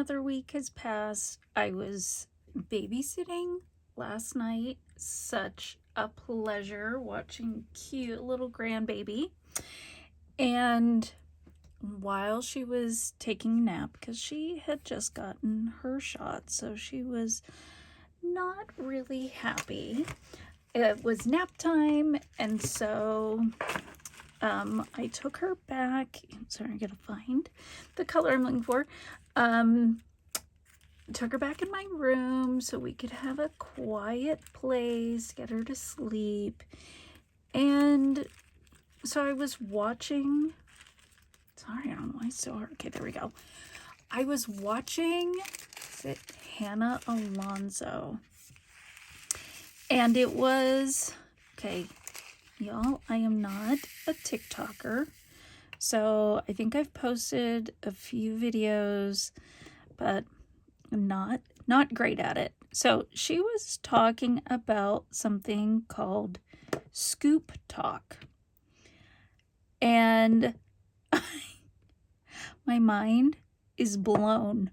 another week has passed. I was babysitting last night. Such a pleasure watching cute little grandbaby. And while she was taking a nap, because she had just gotten her shot, so she was not really happy. It was nap time, and so I took her back. Sorry, I gotta find the color I'm looking for. Took her back in my room so we could have a quiet place, get her to sleep. And so I was watching. Sorry, I don't know why it's so hard. Okay, there we go. I was watching, is it Hannah Alonso? And it was, okay, y'all, I am not a TikToker. So I think I've posted a few videos, but I'm not great at it. So she was talking about something called ScoopTok. And my mind is blown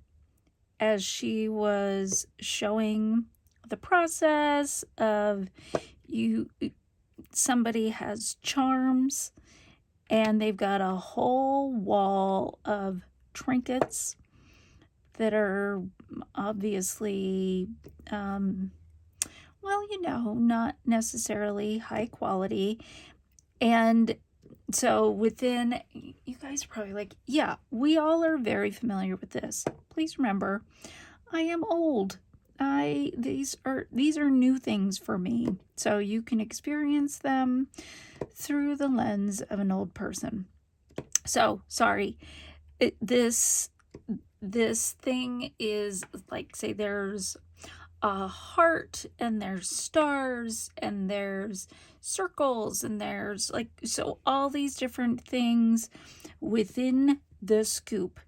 as she was showing the process of somebody has charms and they've got a whole wall of trinkets that are obviously well, not necessarily high quality. And so within, you guys are probably like, yeah, we all are very familiar with this. Please remember, I am old. These are new things for me. So you can experience them through the lens of an old person. So sorry, this thing is like, say there's a heart and there's stars and there's circles and there's like, so all these different things within the scoop.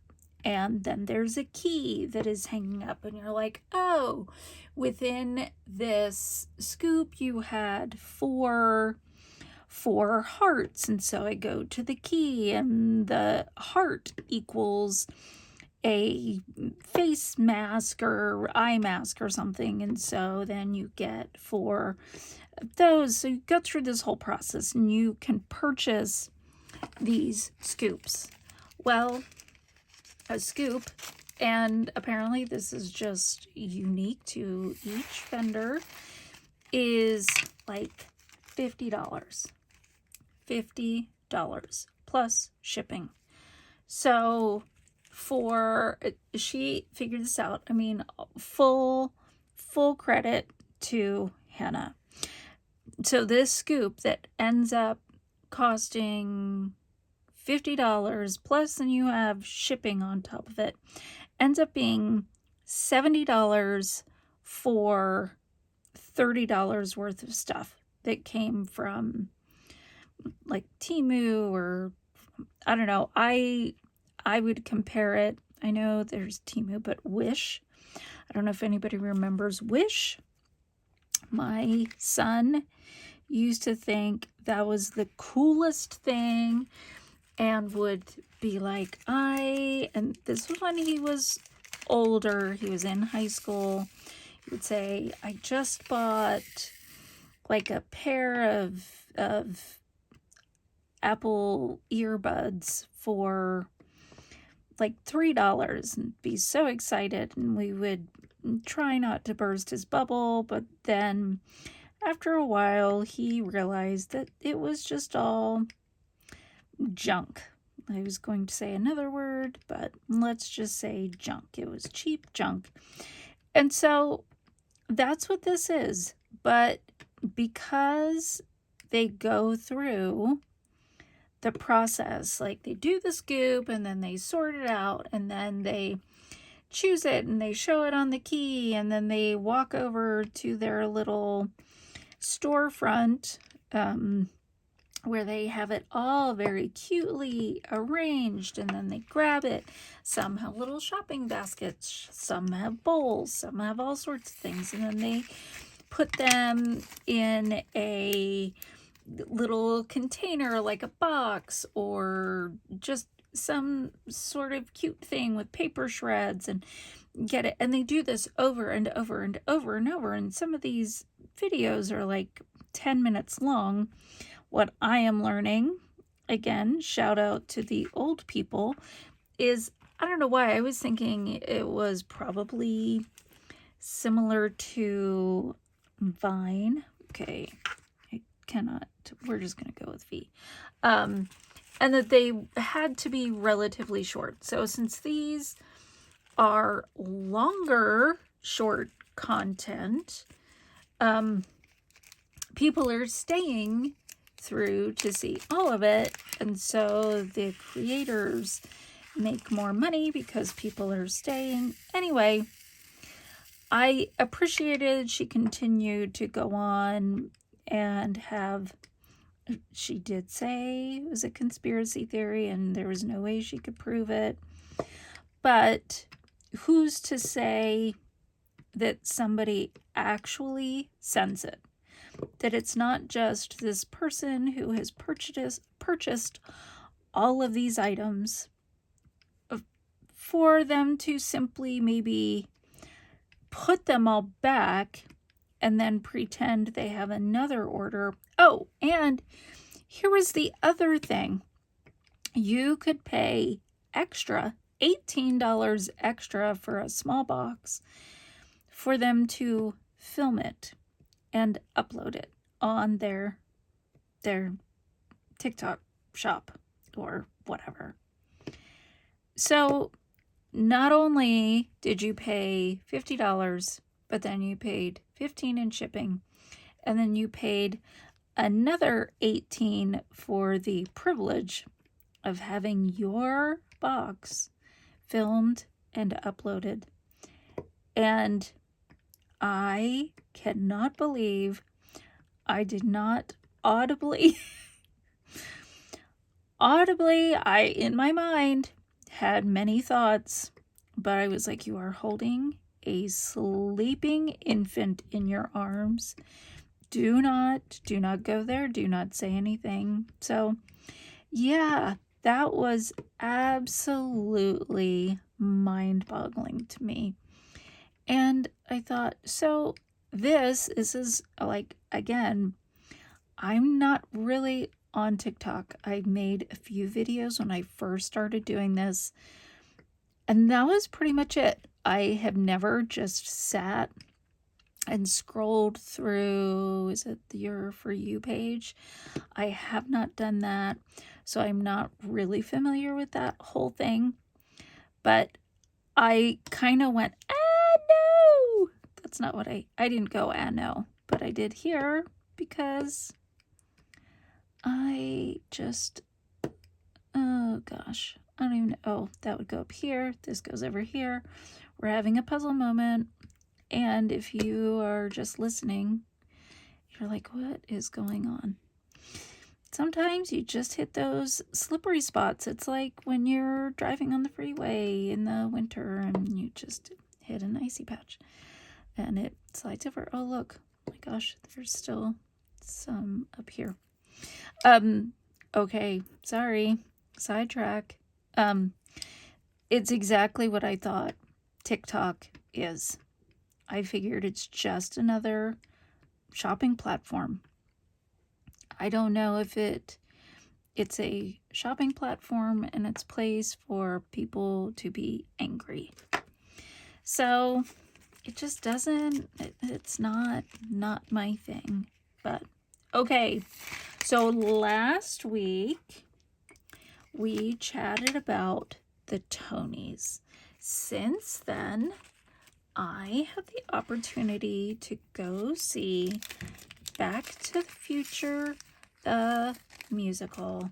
And then there's a key that is hanging up and you're like, oh, within this scoop you had four hearts. And so I go to the key and the heart equals a face mask or eye mask or something. And so then you get 4 of those. So you go through this whole process and you can purchase these scoops. Well, a scoop, and apparently this is just unique to each vendor, is like $50. $50 plus shipping. So she figured this out. I mean, full credit to Hannah. So this scoop that ends up costing $50 plus, then you have shipping on top of it, ends up being $70 for $30 worth of stuff that came from like Temu, or I don't know. I would compare it. I know there's Temu, but Wish. I don't know if anybody remembers Wish. My son used to think that was the coolest thing and would be like, and this was when he was older, he was in high school, he would say, I just bought like a pair of Apple earbuds for like $3 and be so excited, and we would try not to burst his bubble, but then after a while he realized that it was just all junk. I was going to say another word, but let's just say junk. It was cheap junk. And so that's what this is. But because they go through the process, like they do the scoop and then they sort it out and then they choose it and they show it on the key and then they walk over to their little storefront where they have it all very cutely arranged, and then they grab it. Some have little shopping baskets, some have bowls, some have all sorts of things, and then they put them in a little container like a box or just some sort of cute thing with paper shreds and get it. And they do this over and over and over and over. And some of these videos are like 10 minutes long. What I am learning, again, shout out to the old people, is, I don't know why, I was thinking it was probably similar to Vine. Okay, I cannot, we're just going to go with V. And that they had to be relatively short. So since these are longer short content, people are staying through to see all of it. And so the creators make more money because people are staying. Anyway, I appreciated she continued to go on and have, she did say it was a conspiracy theory and there was no way she could prove it. But who's to say that somebody actually sends it? That it's not just this person who has purchased all of these items for them to simply maybe put them all back and then pretend they have another order. Oh, and here was the other thing. You could pay extra, $18 extra for a small box for them to film it and upload it on their TikTok shop or whatever. So not only did you pay $50, but then you paid $15 in shipping, and then you paid another $18 for the privilege of having your box filmed and uploaded. And I cannot believe I did not audibly, I, in my mind, had many thoughts, but I was like, you are holding a sleeping infant in your arms. Do not go there. Do not say anything. So, yeah, that was absolutely mind-boggling to me. And I thought, so this is like, again, I'm not really on TikTok. I made a few videos when I first started doing this, and that was pretty much it. I have never just sat and scrolled through, is it your For You page? I have not done that, so I'm not really familiar with that whole thing. But I kind of went, no! That's not what I didn't go, no. But I did here because I just, oh gosh, I don't even know. Oh, that would go up here. This goes over here. We're having a puzzle moment. And if you are just listening, you're like, what is going on? Sometimes you just hit those slippery spots. It's like when you're driving on the freeway in the winter and you just hit an icy patch and it slides over. Oh, look. Oh my gosh, there's still some up here. Okay, sorry. Sidetrack. It's exactly what I thought TikTok is. I figured it's just another shopping platform. I don't know if it's a shopping platform and it's place for people to be angry. So it just doesn't, it's not my thing. But okay, so last week we chatted about the Tonys. Since then, I had the opportunity to go see Back to the Future, the musical.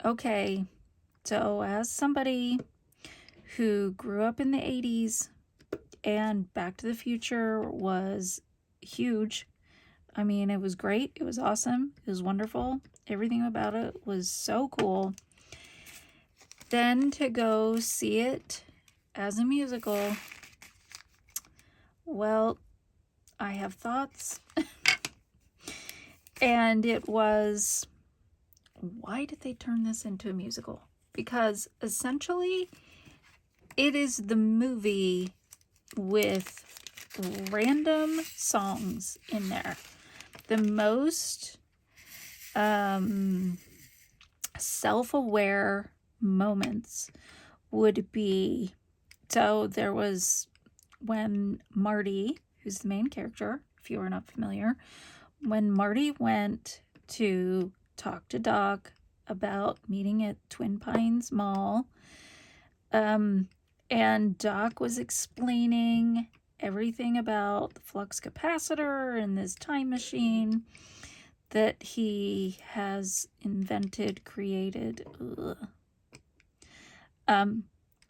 Okay, so as somebody who grew up in the 80s and Back to the Future was huge. I mean, it was great. It was awesome. It was wonderful. Everything about it was so cool. Then to go see it as a musical, well, I have thoughts. And it was why did they turn this into a musical? Because essentially it is the movie with random songs in there. The most self-aware moments would be, so there was when Marty, who's the main character, if you are not familiar, when Marty went to talk to Doc about meeting at Twin Pines Mall, and Doc was explaining everything about the flux capacitor and this time machine that he has invented, created.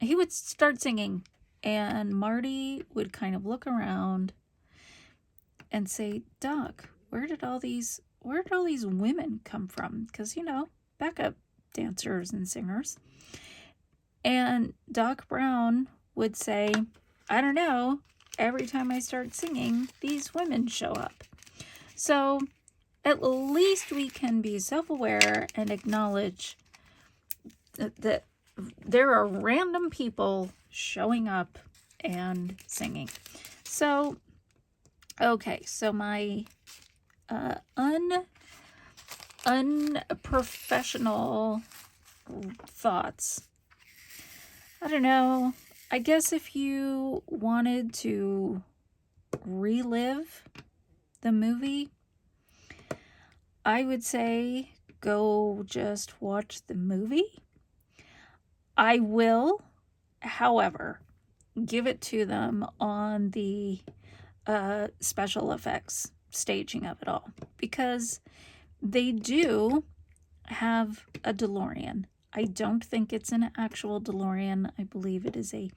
He would start singing, and Marty would kind of look around and say, Doc, where did all these women come from? Because, you know, backup dancers and singers. And Doc Brown would say, I don't know, every time I start singing, these women show up. So at least we can be self-aware and acknowledge that there are random people showing up and singing. So, okay, so my unprofessional thoughts. I don't know. I guess if you wanted to relive the movie, I would say go just watch the movie. I will, however, give it to them on the special effects staging of it all, because they do have a DeLorean. I don't think it's an actual DeLorean. I believe it is a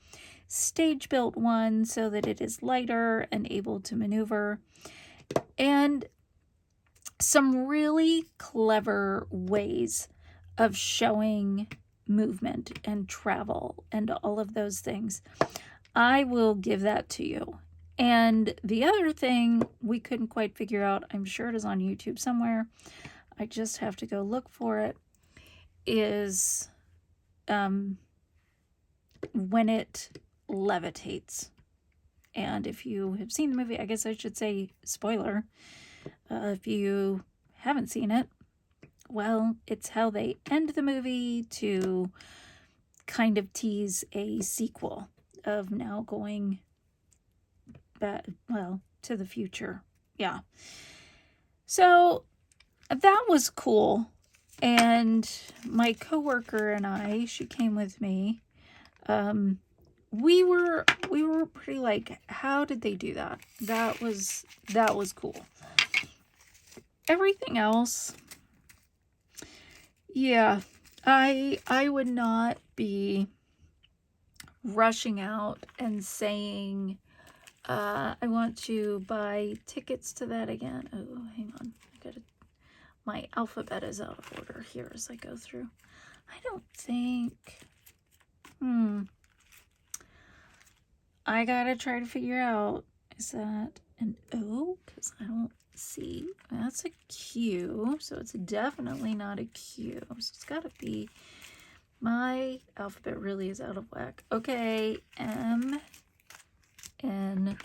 stage-built one so that it is lighter and able to maneuver. And some really clever ways of showing movement and travel and all of those things. I will give that to you. And the other thing we couldn't quite figure out, I'm sure it is on YouTube somewhere, I just have to go look for it, is when it levitates. And if you have seen the movie, I guess I should say spoiler. If you haven't seen it, well, it's how they end the movie to kind of tease a sequel of now going back, well, to the future. Yeah. So that was cool. And my coworker and I, she came with me. We were pretty like, how did they do that? That was cool. Everything else, yeah, I would not be rushing out and saying, I want to buy tickets to that again. Oh, hang on. My alphabet is out of order here as I go through. I don't think, I gotta try to figure out, is that an O? Because I don't see, that's a Q, so it's definitely not a Q. So it's gotta be, my alphabet really is out of whack. Okay, M, N,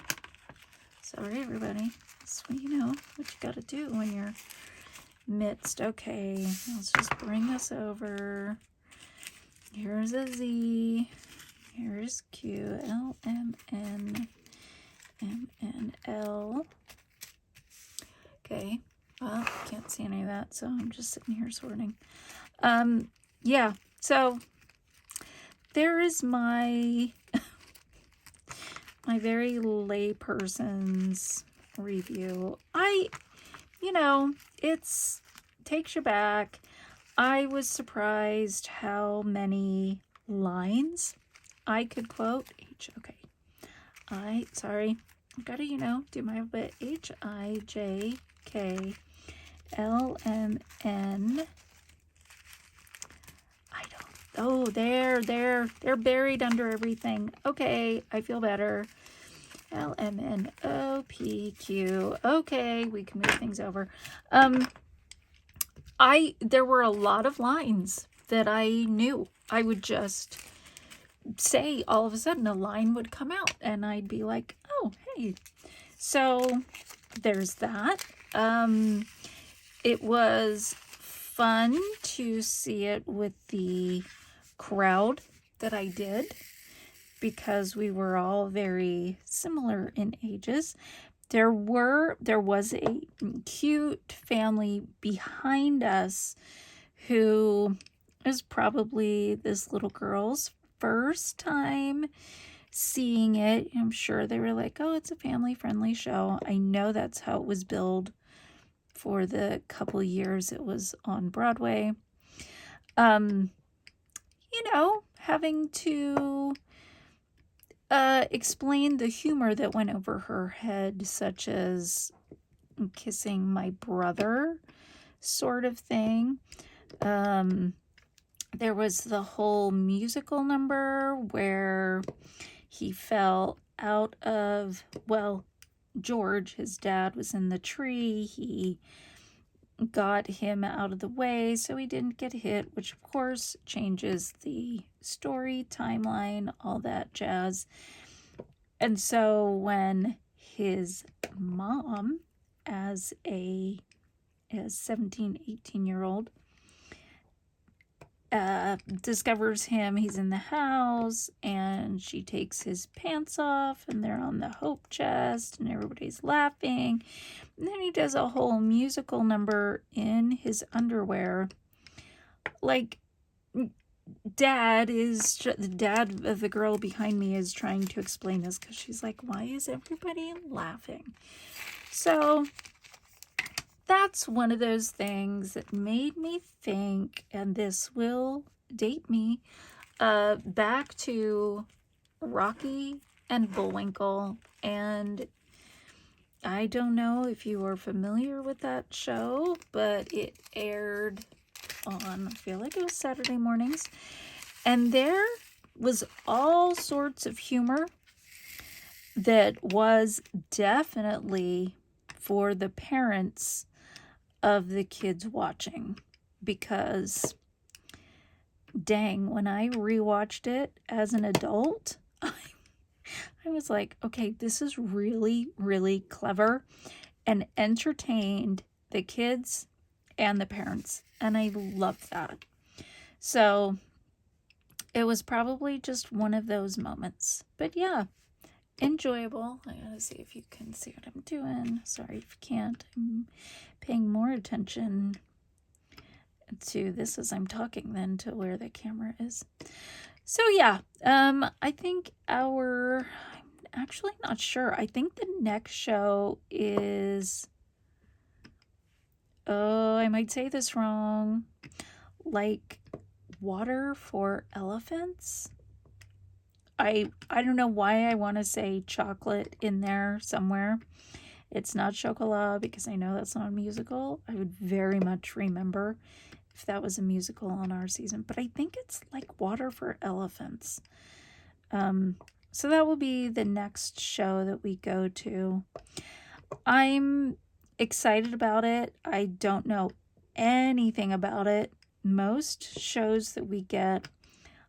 sorry everybody, that's what you know, what you gotta do when you're midst. Okay, let's just bring this over. Here's a Z, here's Q, L, M, N, L. Okay, well, can't see any of that, so I'm just sitting here sorting. Yeah, so there is my my very layperson's review. You know, it's takes you back. I was surprised how many lines I could quote. Okay. Sorry. I've got to, you know, do my alphabet. HIJKLMN. Oh, they're buried under everything. Okay, I feel better. LMNOPQ. Okay, we can move things over. there were a lot of lines that I knew. I would just say, all of a sudden a line would come out and I'd be like, oh, hey. So there's that. It was fun to see it with the crowd that I did, because we were all very similar in ages. There was a cute family behind us who is probably this little girl's first time seeing it. I'm sure they were like, oh, it's a family-friendly show. I know that's how it was billed for the couple years it was on Broadway. Having to explain the humor that went over her head, such as kissing my brother sort of thing. There was the whole musical number where he fell out of, George, his dad, was in the tree. He got him out of the way so he didn't get hit, which of course changes the story, timeline, all that jazz. And so when his mom, as a 17, 18-year-old, discovers him, he's in the house, and she takes his pants off, and they're on the hope chest, and everybody's laughing. And then he does a whole musical number in his underwear. Like, the dad of the girl behind me is trying to explain this, because she's like, why is everybody laughing? So that's one of those things that made me think, and this will date me, back to Rocky and Bullwinkle. And I don't know if you are familiar with that show, but it aired on, I feel like it was Saturday mornings. And there was all sorts of humor that was definitely for the parents of the kids watching, because dang, when I rewatched it as an adult, I was like, okay, this is really, really clever and entertained the kids and the parents, and I loved that. So it was probably just one of those moments, but yeah, enjoyable. I gotta see if you can see what I'm doing. Sorry if you can't. I'm paying more attention to this as I'm talking than to where the camera is. So yeah, I think I'm actually not sure. I think the next show is, oh, I might say this wrong, like Water for Elephants. I don't know why I want to say chocolate in there somewhere. It's not Chocolat, because I know that's not a musical. I would very much remember if that was a musical on our season. But I think it's like Water for Elephants. So that will be the next show that we go to. I'm excited about it. I don't know anything about it. Most shows that we get,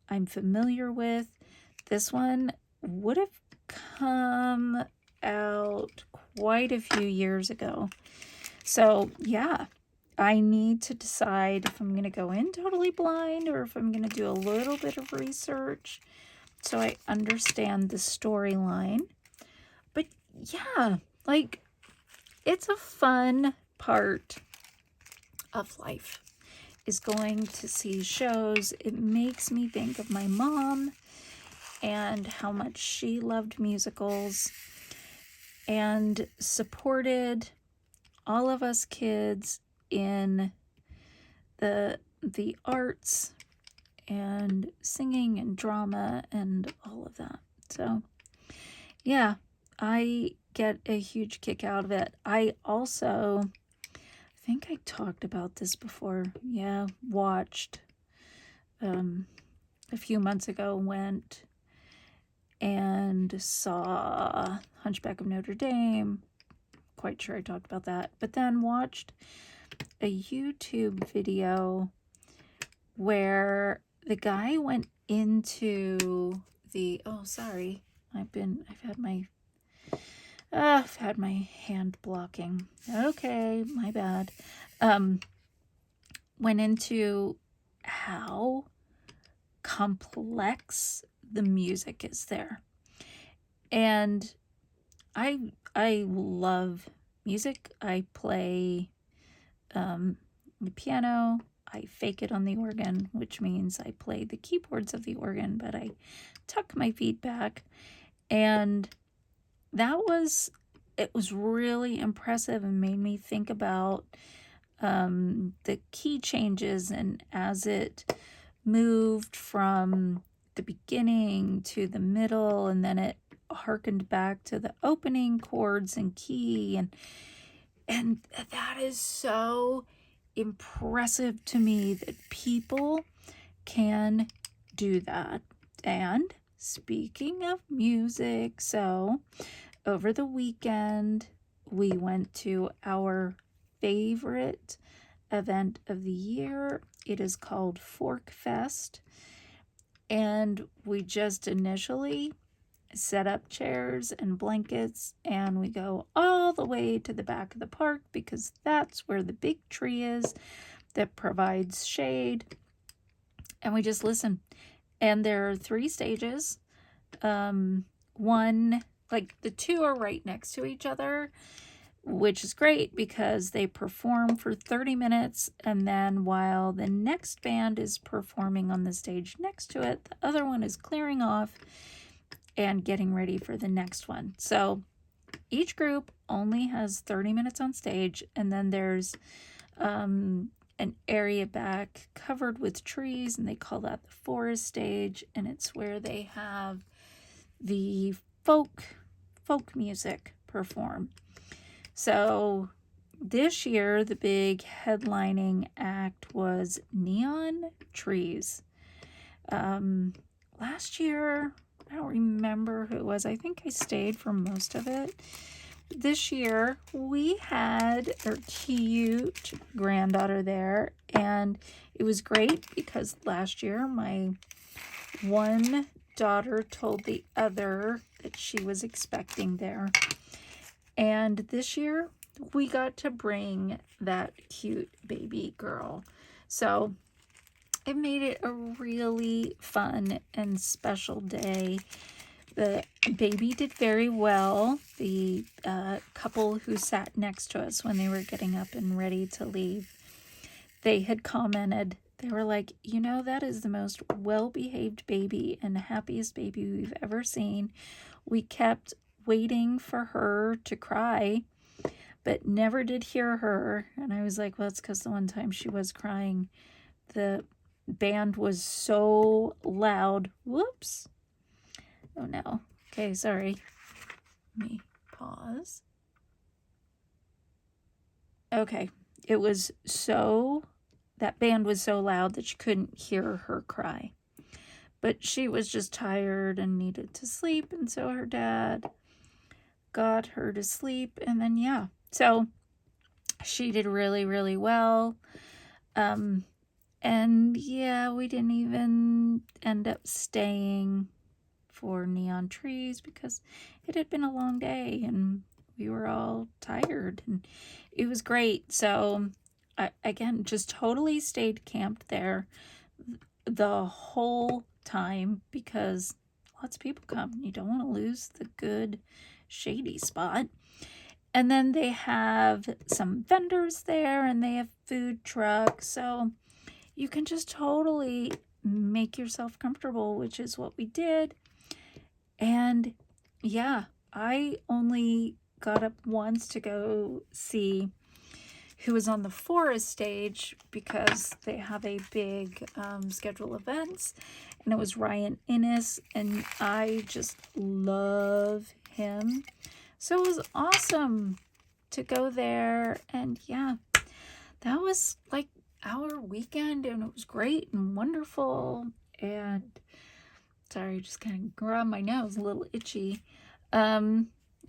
I'm familiar with. This one would have come out quite a few years ago. So yeah, I need to decide if I'm going to go in totally blind or if I'm going to do a little bit of research so I understand the storyline. But yeah, like, it's a fun part of life, is going to see shows. It makes me think of my mom and how much she loved musicals and supported all of us kids in the arts and singing and drama and all of that. So yeah, I get a huge kick out of it. I also, I think I talked about this before. Yeah, watched a few months ago, went and saw Hunchback of Notre Dame. Quite sure I talked about that. But then watched a YouTube video where the guy went into the, oh, sorry, I've had my hand blocking. Okay, my bad. Went into how complex the music is there. And I love music. I play the piano. I fake it on the organ, which means I play the keyboards of the organ, but I tuck my feet back. And it was really impressive and made me think about the key changes, and as it moved from the beginning to the middle, and then it harkened back to the opening chords and key, and that is so impressive to me that people can do that. And speaking of music, so over the weekend we went to our favorite event of the year. It is called Fork Fest, and we just initially set up chairs and blankets, and we go all the way to the back of the park because that's where the big tree is that provides shade, and we just listen. And there are 3 stages. One, like the 2 are right next to each other, which is great because they perform for 30 minutes, and then while the next band is performing on the stage next to it, the other one is clearing off and getting ready for the next one. So each group only has 30 minutes on stage, and then there's an area back covered with trees, and they call that the forest stage, and it's where they have the folk music perform. So this year, the big headlining act was Neon Trees. Last year, I don't remember who it was. I think I stayed for most of it. This year, we had our cute granddaughter there, and it was great because last year, my one daughter told the other that she was expecting there. And this year, we got to bring that cute baby girl. So it made it a really fun and special day. The baby did very well. The couple who sat next to us when they were getting up and ready to leave, they had commented, they were like, you know, that is the most well-behaved baby and happiest baby we've ever seen. We kept waiting for her to cry, but never did hear her. And I was like, well, it's because the one time she was crying, the band was so loud. Whoops. Oh no. Okay, sorry. Let me pause. Okay. That band was so loud that you couldn't hear her cry. But she was just tired and needed to sleep, and so her dad got her to sleep, and then yeah. So she did really, really well. And yeah, we didn't even end up staying for Neon Trees because it had been a long day and we were all tired, and it was great. So I, again, just totally stayed camped there the whole time because lots of people come. You don't want to lose the good shady spot. And then they have some vendors there, and they have food trucks, so you can just totally make yourself comfortable, which is what we did. And yeah, I only got up once to go see who was on the forest stage because they have a big schedule of events, and it was Ryan Innes, and I just love him. So it was awesome to go there, and yeah, that was like our weekend, and it was great and wonderful. And sorry, just kind of grabbed my nose, a little itchy.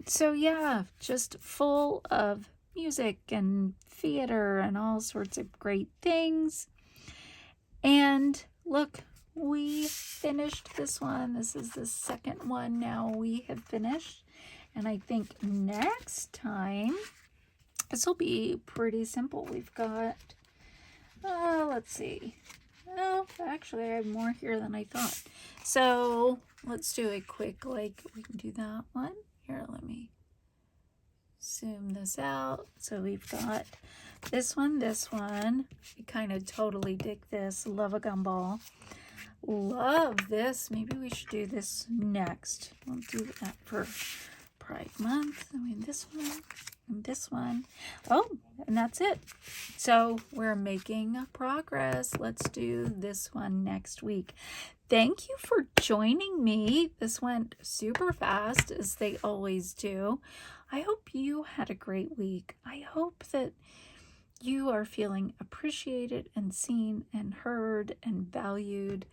So yeah, just full of music and theater and all sorts of great things. And look, we finished this one. This is the second one now we have finished. And I think next time, this will be pretty simple. We've got, let's see. Oh, actually, I have more here than I thought. So let's do a quick, like, we can do that one. Here, let me zoom this out. So we've got this one. I kind of totally dig this. Love a gumball. Love this. Maybe we should do this next. We'll do that for Pride Month. I mean, this one and this one. Oh, and that's it. So we're making progress. Let's do this one next week. Thank you for joining me. This went super fast, as they always do. I hope you had a great week. I hope that you are feeling appreciated and seen and heard and valued,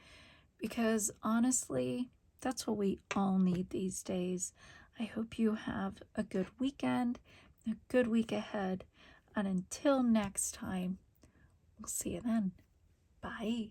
because honestly, that's what we all need these days. I hope you have a good weekend, a good week ahead, and until next time, we'll see you then. Bye.